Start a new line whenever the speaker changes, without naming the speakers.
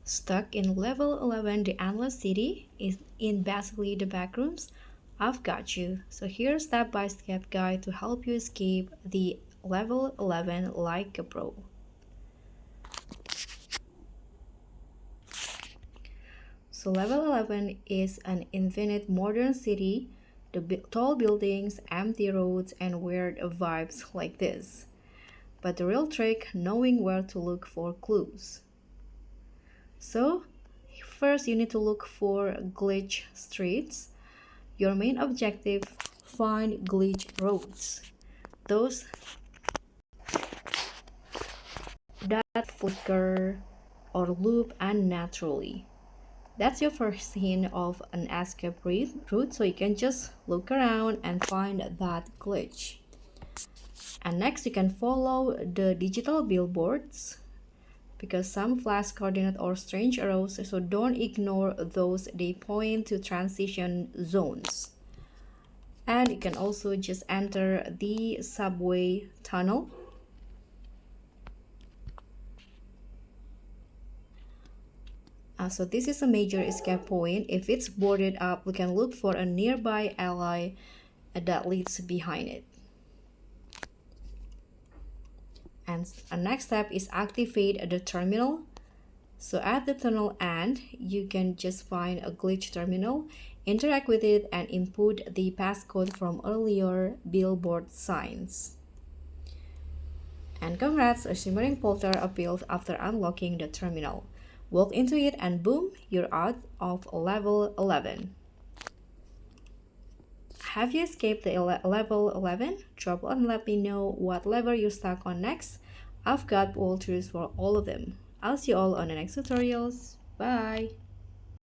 Stuck in level 11, the endless city is in basically the backrooms? I've got you. So here's step-by-step guide to help you escape the level 11 like a pro. So level 11 is an infinite modern city, the tall buildings, empty roads, and weird vibes like this. But the real trick, knowing where to look for clues. So first you need to look for glitch streets. Your main objective, find glitch roads. Those that flicker or loop unnaturally. That's your first hint of an escape route, so you can just look around and find that glitch. And next you can follow the digital billboards because some flash coordinate or strange arrows, so don't ignore those, they point to transition zones. And you can also just enter the subway tunnel. So this is a major escape point. If it's boarded up, we can look for a nearby ally that leads behind it. And a next step is activate the terminal. So at the tunnel end, you can just find a glitch terminal, interact with it, and input the passcode from earlier billboard signs. And congrats, a shimmering polter appeals after unlocking the terminal. Walk into it and boom, you're out of level 11. Have you escaped the level 11? Drop and let me know what level you're stuck on next. I've got walkthroughs for all of them. I'll see you all on the next tutorials. Bye!